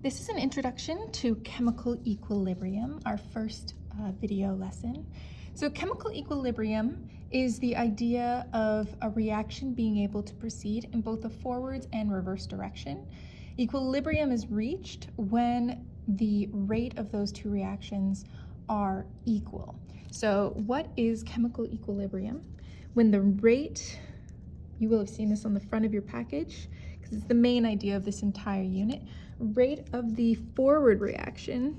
This is an introduction to chemical equilibrium, our first video lesson. So chemical equilibrium is the idea of a reaction being able to proceed in both the forwards and reverse direction. Equilibrium is reached when the rate of those two reactions are equal. So what is chemical equilibrium? When the rate, you will have seen this on the front of your package, because it's the main idea of this entire unit, rate of the forward reaction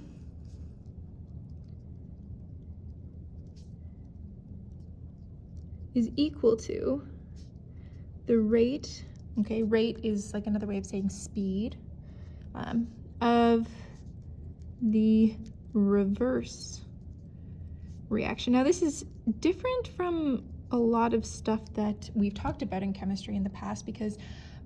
is equal to the rate, okay, rate is like another way of saying speed, of the reverse reaction. Now this is different from a lot of stuff that we've talked about in chemistry in the past, because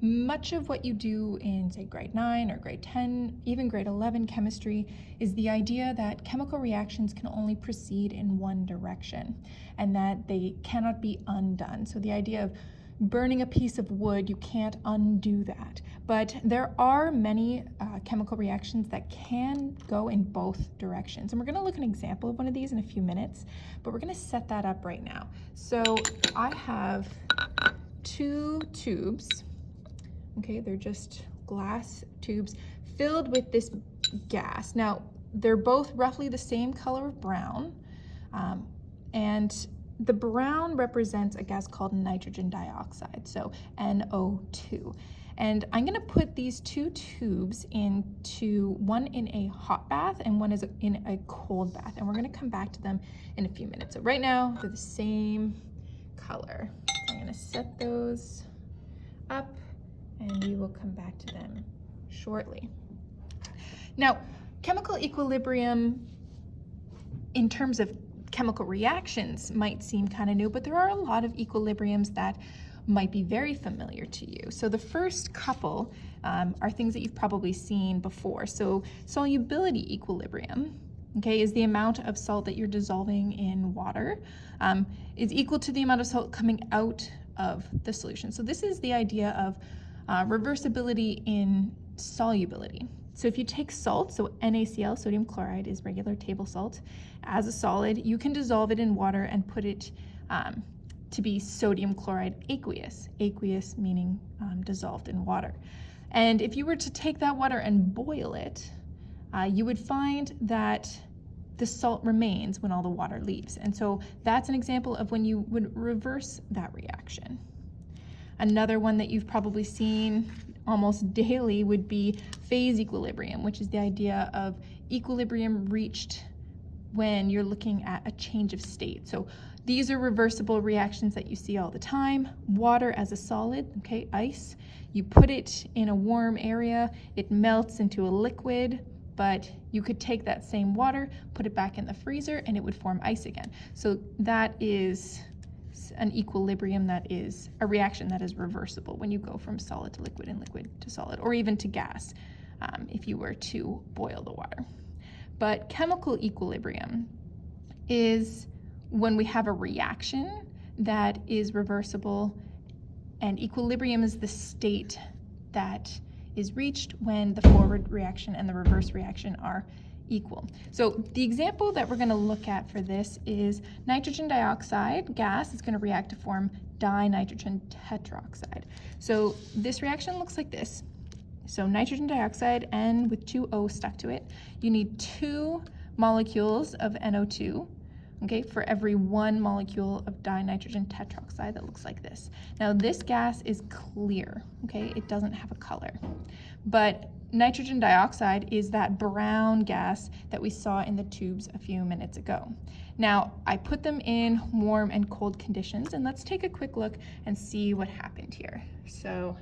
much of what you do in, say, grade 9 or grade 10, even grade 11 chemistry is the idea that chemical reactions can only proceed in one direction and that they cannot be undone. So the idea of burning a piece of wood, you can't undo that. But there are many chemical reactions that can go in both directions. And we're going to look at an example of one of these in a few minutes, but we're going to set that up right now. So I have two tubes. Okay, they're just glass tubes filled with this gas. Now, they're both roughly the same color of brown, and the brown represents a gas called nitrogen dioxide, so NO2. And I'm gonna put these two tubes into one in a hot bath and one is in a cold bath, and we're gonna come back to them in a few minutes. So right now, they're the same color. So I'm gonna set those up and we will come back to them shortly. Now, chemical equilibrium in terms of chemical reactions might seem kind of new, but there are a lot of equilibriums that might be very familiar to you. So the first couple are things that you've probably seen before. So solubility equilibrium, okay, is the amount of salt that you're dissolving in water is equal to the amount of salt coming out of the solution. So this is the idea of reversibility in solubility. So if you take salt, so NaCl, sodium chloride is regular table salt, as a solid, you can dissolve it in water and put it to be sodium chloride aqueous, aqueous meaning dissolved in water. And if you were to take that water and boil it, you would find that the salt remains when all the water leaves. And so that's an example of when you would reverse that reaction. Another one that you've probably seen almost daily would be phase equilibrium, which is the idea of equilibrium reached when you're looking at a change of state. So these are reversible reactions that you see all the time. Water as a solid, okay, ice. You put it in a warm area, it melts into a liquid, but you could take that same water, put it back in the freezer, and it would form ice again. So that is an equilibrium, that is a reaction that is reversible when you go from solid to liquid and liquid to solid, or even to gas if you were to boil the water. But chemical equilibrium is when we have a reaction that is reversible, and equilibrium is the state that is reached when the forward reaction and the reverse reaction are equal. So the example that we're going to look at for this is nitrogen dioxide gas is going to react to form dinitrogen tetroxide. So this reaction looks like this. So nitrogen dioxide, N with two O stuck to it. You need 2 molecules of NO2, okay, for every 1 molecule of dinitrogen tetroxide that looks like this. Now this gas is clear, okay, it doesn't have a color, but nitrogen dioxide is that brown gas that we saw in the tubes a few minutes ago. Now, I put them in warm and cold conditions, and let's take a quick look and see what happened here. So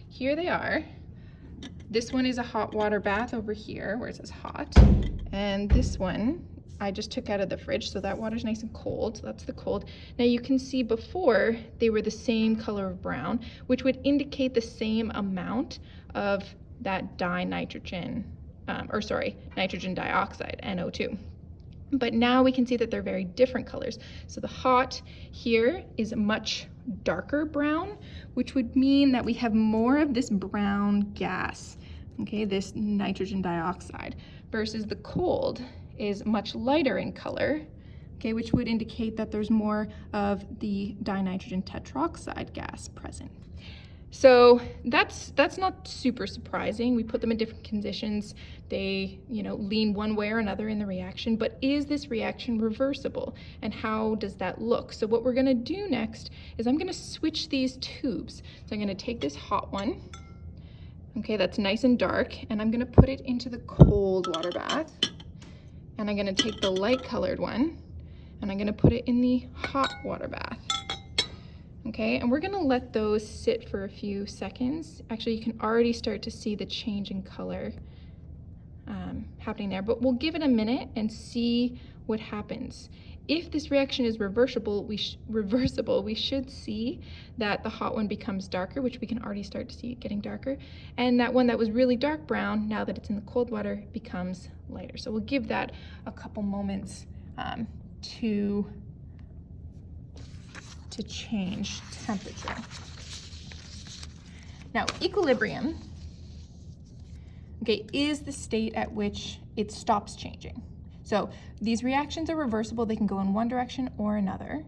here they are. This one is a hot water bath over here where it says hot, and this one I just took out of the fridge, so that water's nice and cold. So that's the cold. Now you can see before they were the same color of brown, which would indicate the same amount of that nitrogen dioxide, NO2. But now we can see that they're very different colors. So the hot here is a much darker brown, which would mean that we have more of this brown gas okay, this nitrogen dioxide, versus the cold is much lighter in color, okay, which would indicate that there's more of the dinitrogen tetroxide gas present. So that's not super surprising. We put them in different conditions. They, lean one way or another in the reaction, but is this reaction reversible? And how does that look? So what we're gonna do next is I'm gonna switch these tubes. So I'm gonna take this hot one, okay, that's nice and dark, and I'm gonna put it into the cold water bath. And I'm gonna take the light colored one, and I'm gonna put it in the hot water bath. Okay, and we're gonna let those sit for a few seconds. Actually, you can already start to see the change in color happening there, but we'll give it a minute and see what happens. If this reaction is reversible, we should see that the hot one becomes darker, which we can already start to see it getting darker, and that one that was really dark brown, now that it's in the cold water, becomes lighter. So we'll give that a couple moments to change temperature. Now, equilibrium, okay, is the state at which it stops changing. So these reactions are reversible. They can go in one direction or another,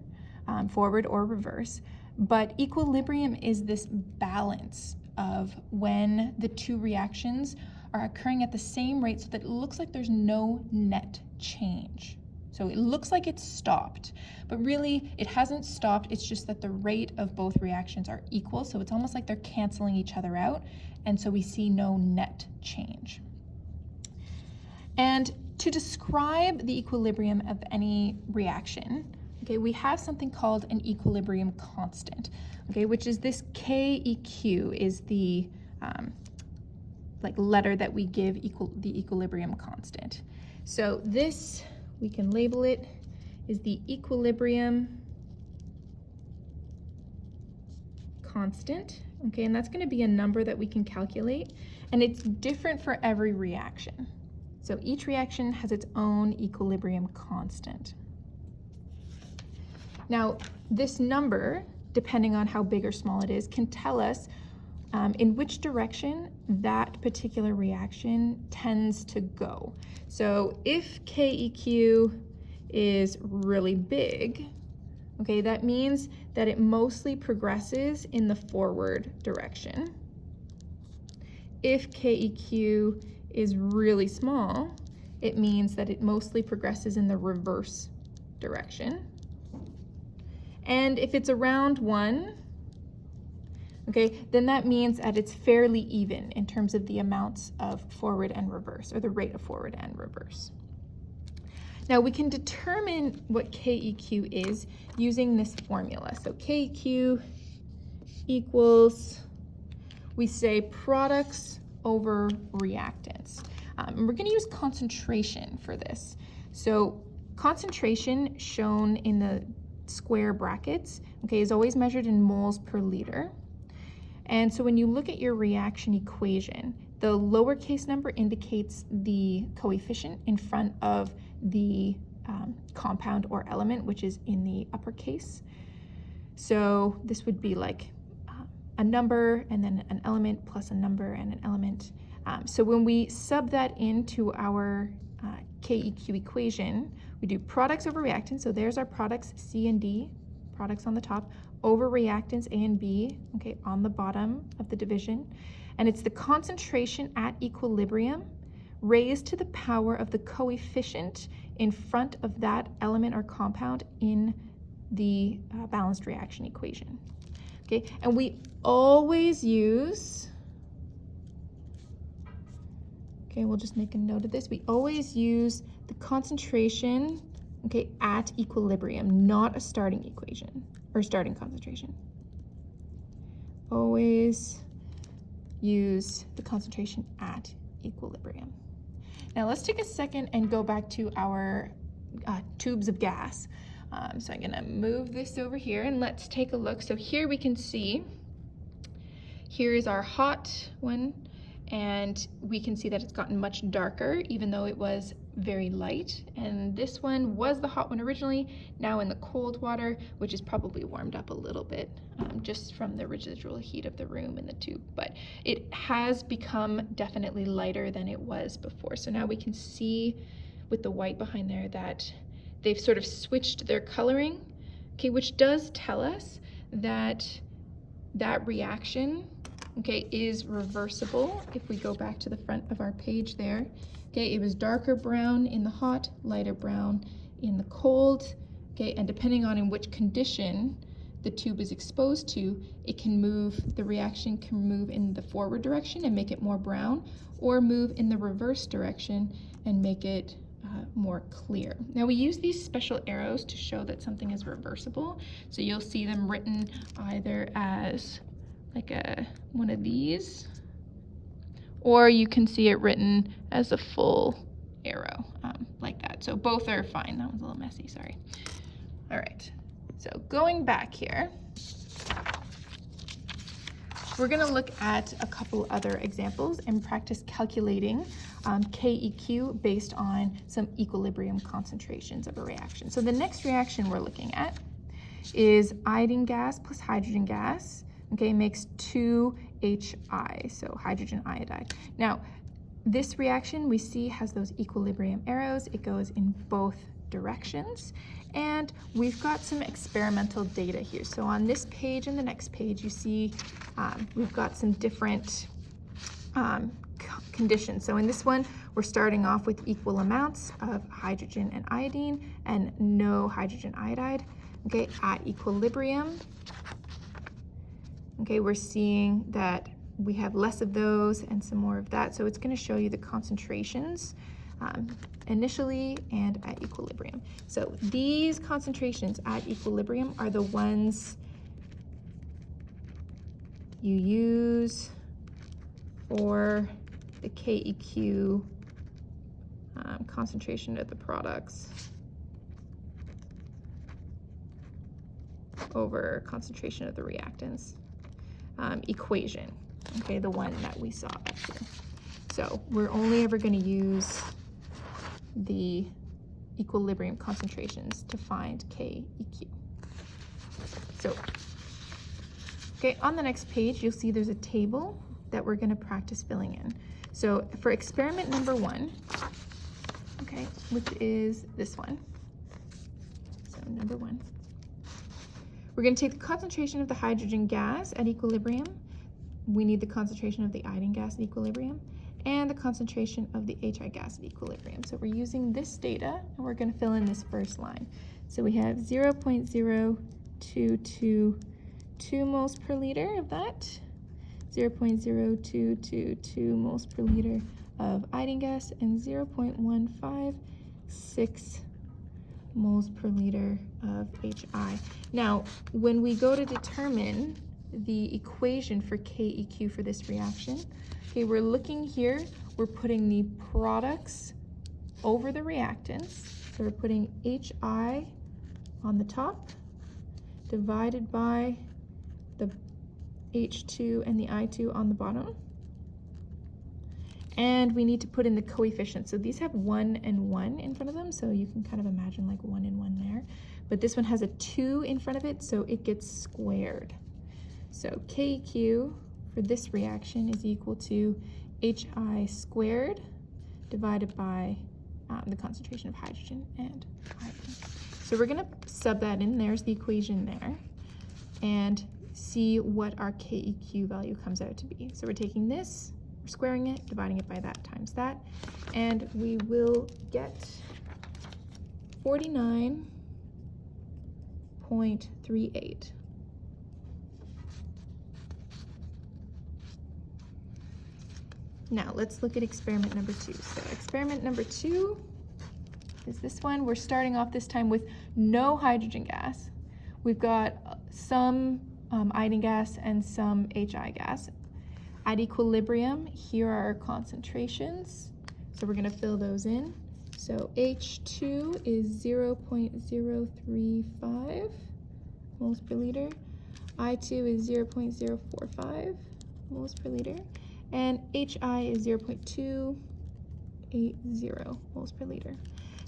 forward or reverse, but equilibrium is this balance of when the two reactions are occurring at the same rate so that it looks like there's no net change. So it looks like it's stopped, but really it hasn't stopped. It's just that the rate of both reactions are equal. So it's almost like they're canceling each other out. And so we see no net change. And to describe the equilibrium of any reaction, okay, we have something called an equilibrium constant, okay, which is this KEQ is the letter that we give the equilibrium constant. So this, we can label it, is the equilibrium constant, okay, and that's going to be a number that we can calculate, and it's different for every reaction. So each reaction has its own equilibrium constant. Now, this number, depending on how big or small it is, can tell us in which direction that particular reaction tends to go. So if KEQ is really big, okay, that means that it mostly progresses in the forward direction. If KEQ is really small, it means that it mostly progresses in the reverse direction. And if it's around 1, okay, then that means that it's fairly even in terms of the amounts of forward and reverse, or the rate of forward and reverse. Now we can determine what KEQ is using this formula. So KEQ equals, we say, products over reactants. And we're going to use concentration for this. So concentration, shown in the square brackets, okay, is always measured in moles per liter. And so when you look at your reaction equation, the lowercase number indicates the coefficient in front of the compound or element, which is in the uppercase. So this would be like a number and then an element plus a number and an element. So when we sub that into our KEQ equation, we do products over reactants. So there's our products, C and D, products on the top, over reactants, A and B, okay, on the bottom of the division. And it's the concentration at equilibrium raised to the power of the coefficient in front of that element or compound in the balanced reaction equation. Okay, and we always use, okay, we'll just make a note of this. We always use the concentration, okay, at equilibrium, not a starting equation or starting concentration. Always use the concentration at equilibrium. Now let's take a second and go back to our tubes of gas. So I'm gonna move this over here and let's take a look. So here we can see, here is our hot one, and we can see that it's gotten much darker even though it was very light. And this one was the hot one originally, now in the cold water, which is probably warmed up a little bit just from the residual heat of the room in the tube, but it has become definitely lighter than it was before. So now we can see with the white behind there that they've sort of switched their coloring, okay, which does tell us that that reaction, okay, is reversible. If we go back to the front of our page there, okay, it was darker brown in the hot, lighter brown in the cold, okay, and depending on in which condition the tube is exposed to, it can move, the reaction can move in the forward direction and make it more brown, or move in the reverse direction and make it more clear. Now we use these special arrows to show that something is reversible. So you'll see them written either as like one of these, or you can see it written as a full arrow like that. So both are fine. That was a little messy, sorry. All right, so going back here, we're going to look at a couple other examples and practice calculating KEQ based on some equilibrium concentrations of a reaction. So the next reaction we're looking at is iodine gas plus hydrogen gas, okay, makes 2HI, so hydrogen iodide. Now, this reaction we see has those equilibrium arrows. It goes in both directions, and we've got some experimental data here. So on this page and the next page, you see we've got some different conditions. So in this one, we're starting off with equal amounts of hydrogen and iodine and no hydrogen iodide, okay, at equilibrium. Okay, we're seeing that we have less of those and some more of that. So it's going to show you the concentrations initially and at equilibrium. So these concentrations at equilibrium are the ones you use for the KEQ concentration of the products over concentration of the reactants equation, okay, the one that we saw up here. So we're only ever going to use the equilibrium concentrations to find KEQ. So, okay, on the next page, you'll see there's a table that we're going to practice filling in. So for experiment number 1, okay, which is this one, so number 1, we're going to take the concentration of the hydrogen gas at equilibrium. We need the concentration of the iodine gas at equilibrium and the concentration of the HI gas at equilibrium. So we're using this data and we're going to fill in this first line. So we have 0.0222 moles per liter of that, 0.0222 moles per liter of iodine gas, and 0.156 moles per liter of HI. Now, when we go to determine the equation for KEQ for this reaction, okay, we're looking here, we're putting the products over the reactants. So we're putting HI on the top, divided by the H2 and the I2 on the bottom. And we need to put in the coefficients. So these have 1 and 1 in front of them, so you can kind of imagine like 1 and 1 there. But this one has a 2 in front of it, so it gets squared. So KEQ for this reaction is equal to HI squared divided by the concentration of hydrogen and iodine. So we're going to sub that in. There's the equation there. And see what our KEQ value comes out to be. So we're taking this, we're squaring it, dividing it by that times that, and we will get 49.38. Now let's look at experiment number 2. So experiment number 2 is this one. We're starting off this time with no hydrogen gas. We've got some iodine gas and some HI gas. At equilibrium, here are our concentrations. So we're going to fill those in. So H2 is 0.035 moles per liter. I2 is 0.045 moles per liter. and HI is 0.280 moles per liter.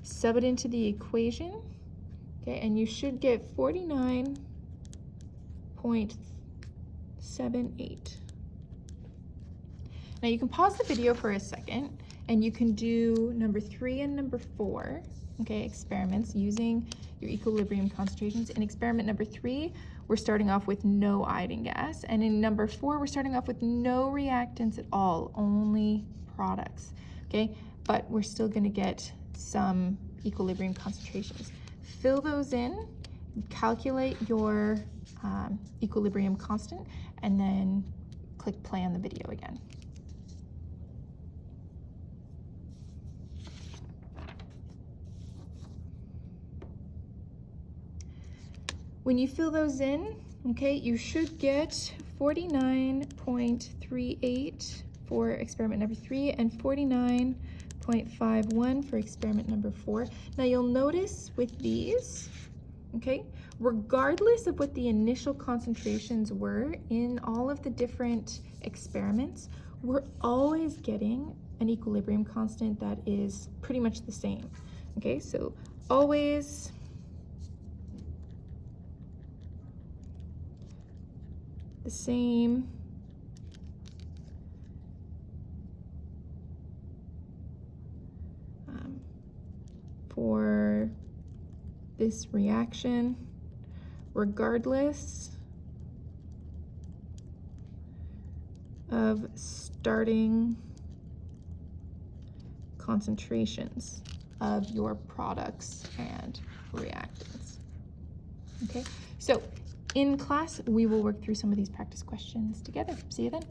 Sub it into the equation, okay, and you should get 49.78. Now you can pause the video for a second and you can do number 3 and number 4, okay, experiments using your equilibrium concentrations. In experiment number 3, we're starting off with no iodine gas, and in number 4, we're starting off with no reactants at all, only products, okay? But we're still gonna get some equilibrium concentrations. Fill those in, calculate your equilibrium constant, and then click play on the video again. When you fill those in, okay, you should get 49.38 for experiment number 3 and 49.51 for experiment number 4. Now you'll notice with these, okay, regardless of what the initial concentrations were in all of the different experiments, we're always getting an equilibrium constant that is pretty much the same. Okay, so always the same for this reaction, regardless of starting concentrations of your products and reactants. Okay, so in class, we will work through some of these practice questions together. See you then.